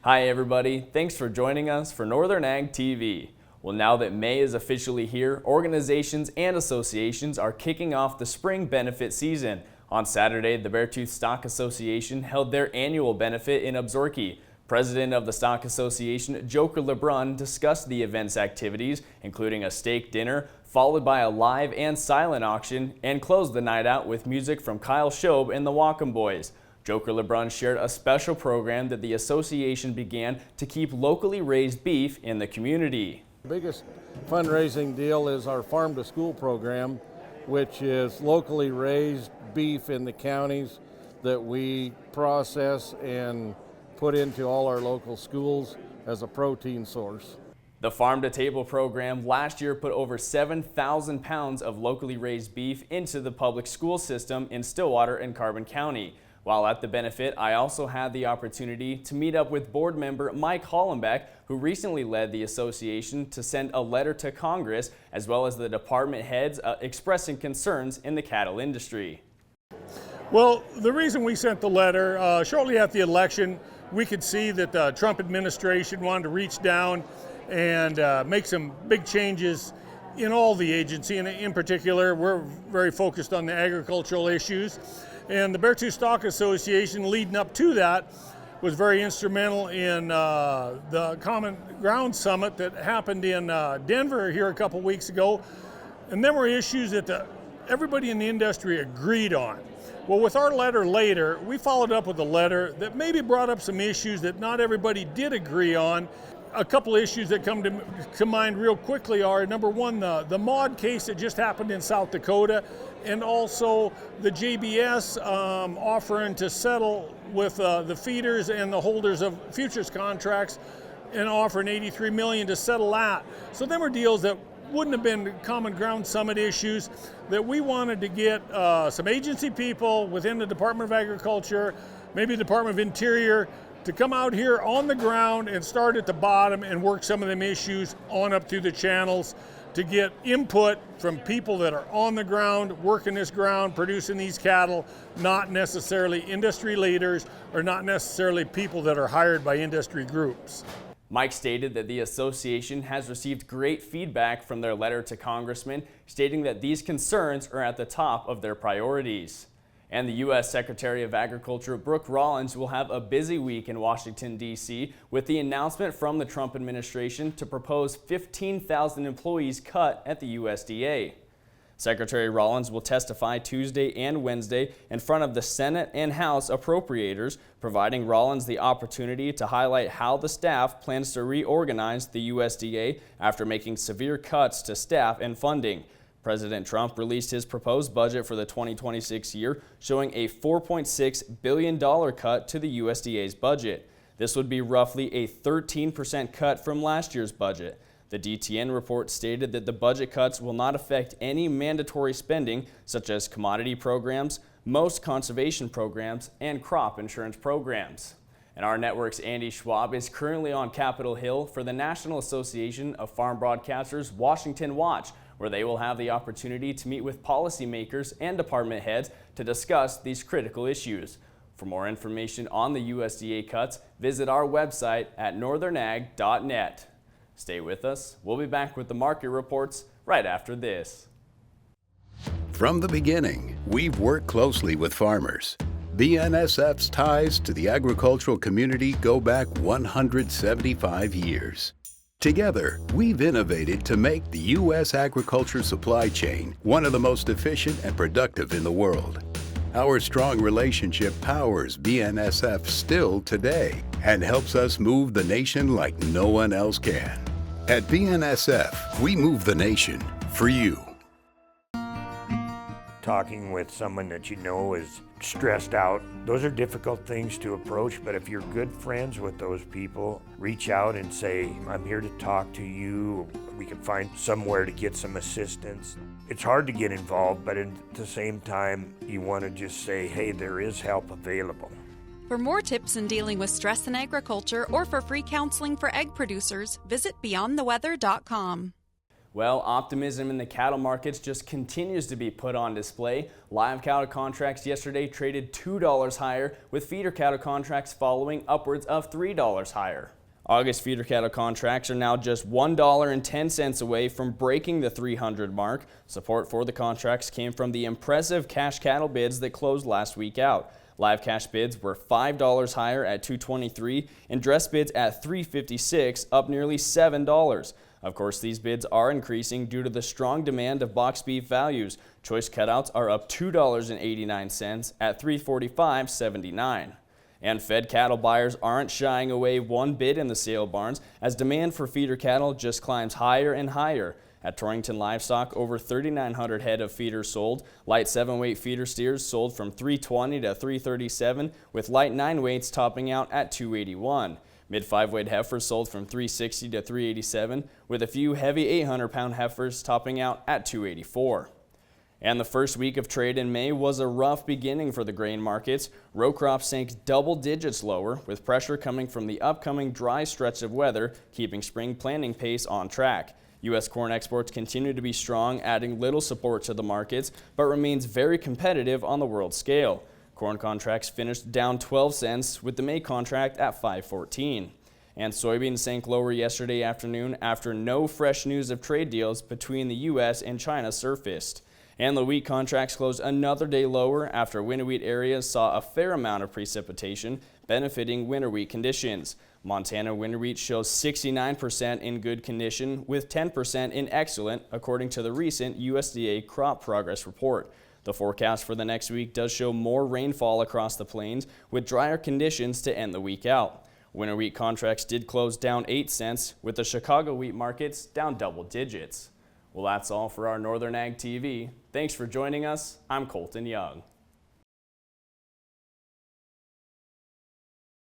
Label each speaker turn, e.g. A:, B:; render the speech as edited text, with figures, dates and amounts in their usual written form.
A: Hi everybody, thanks for joining us for Northern Ag TV. Well, now that May is officially here, organizations and associations are kicking off the spring benefit season. On Saturday, the Beartooth Stock Association held their annual benefit in Absaroka. President of the Stock Association, Joker LeBrun, discussed the event's activities, including a steak dinner, followed by a live and silent auction, and closed the night out with music from Kyle Shobe and the Wacom Boys. Joker LeBrun shared a special program that the association began to keep locally raised beef in the community.
B: The biggest fundraising deal is our Farm to School program, which is locally raised beef in the counties that we process and put into all our local schools as a protein source.
A: The Farm to Table program last year put over 7,000 pounds of locally raised beef into the public school system in Stillwater and Carbon County. While at the benefit, I also had the opportunity to meet up with board member Mike Hollenbeck, who recently led the association to send a letter to Congress, as well as the department heads expressing concerns in the cattle industry.
C: Well, the reason we sent the letter, shortly after the election, we could see that the Trump administration wanted to reach down and make some big changes in all the agency, and in particular, we're very focused on the agricultural issues. And the Beartooth Stock Association, leading up to that, was very instrumental in the Common Ground Summit that happened in Denver here a couple weeks ago. And there were issues that everybody in the industry agreed on. Well, with our letter later, we followed up with a letter that maybe brought up some issues that not everybody did agree on. A couple issues that come to mind real quickly are, number one, the mod case that just happened in South Dakota, and also the JBS offering to settle with the feeders and the holders of futures contracts and offering $83 million to settle that. So there were deals that wouldn't have been Common Ground Summit issues that we wanted to get some agency people within the Department of Agriculture, maybe the Department of Interior, to come out here on the ground and start at the bottom and work some of them issues on up through the channels to get input from people that are on the ground, working this ground, producing these cattle, not necessarily industry leaders or not necessarily people that are hired by industry groups.
A: Mike stated that the association has received great feedback from their letter to Congressmen, stating that these concerns are at the top of their priorities. And the U.S. Secretary of Agriculture, Brooke Rollins, will have a busy week in Washington, D.C. with the announcement from the Trump administration to propose 15,000 employees cut at the USDA. Secretary Rollins will testify Tuesday and Wednesday in front of the Senate and House appropriators, providing Rollins the opportunity to highlight how the staff plans to reorganize the USDA after making severe cuts to staff and funding. President Trump released his proposed budget for the 2026 year, showing a $4.6 billion cut to the USDA's budget. This would be roughly a 13% cut from last year's budget. The DTN report stated that the budget cuts will not affect any mandatory spending, such as commodity programs, most conservation programs, and crop insurance programs. And our network's Andy Schwab is currently on Capitol Hill for the National Association of Farm Broadcasters Washington Watch, where they will have the opportunity to meet with policymakers and department heads to discuss these critical issues. For more information on the USDA cuts, visit our website at northernag.net. Stay with us. We'll be back with the market reports right after this.
D: From the beginning, we've worked closely with farmers. BNSF's ties to the agricultural community go back 175 years. Together, we've innovated to make the U.S. agriculture supply chain one of the most efficient and productive in the world. Our strong relationship powers BNSF still today and helps us move the nation like no one else can. At BNSF, we move the nation for you.
E: Talking with someone that you know is stressed out, those are difficult things to approach, but if you're good friends with those people, reach out and say, I'm here to talk to you. We can find somewhere to get some assistance. It's hard to get involved, but at the same time, you want to just say, hey, there is help available.
F: For more tips in dealing with stress in agriculture or for free counseling for egg producers, visit beyondtheweather.com.
A: Well, optimism in the cattle markets just continues to be put on display. Live cattle contracts yesterday traded $2 higher, with feeder cattle contracts following upwards of $3 higher. August feeder cattle contracts are now just $1.10 away from breaking the 300 mark. Support for the contracts came from the impressive cash cattle bids that closed last week out. Live cash bids were $5 higher at $2.23 and dress bids at $3.56, up nearly $7. Of course, these bids are increasing due to the strong demand of boxed beef values. Choice cutouts are up $2.89 at $345.79. And fed cattle buyers aren't shying away one bit in the sale barns as demand for feeder cattle just climbs higher and higher. At Torrington Livestock, over 3,900 head of feeders sold. Light 7-weight feeder steers sold from $320 to $337, with light 9-weights topping out at $281. Mid 5-weight heifers sold from $360 to $387, with a few heavy 800-pound heifers topping out at $284. And the first week of trade in May was a rough beginning for the grain markets. Row crops sank double digits lower, with pressure coming from the upcoming dry stretch of weather, keeping spring planting pace on track. U.S. corn exports continue to be strong, adding little support to the markets, but remains very competitive on the world scale. Corn contracts finished down 12 cents, with the May contract at $5.14. And soybeans sank lower yesterday afternoon after no fresh news of trade deals between the U.S. and China surfaced. And the wheat contracts closed another day lower after winter wheat areas saw a fair amount of precipitation, benefiting winter wheat conditions. Montana winter wheat shows 69% in good condition, with 10% in excellent, according to the recent USDA crop progress report. The forecast for the next week does show more rainfall across the plains, with drier conditions to end the week out. Winter wheat contracts did close down 8 cents, with the Chicago wheat markets down double digits. Well, that's all for our Northern Ag TV. Thanks for joining us. I'm Colton Young.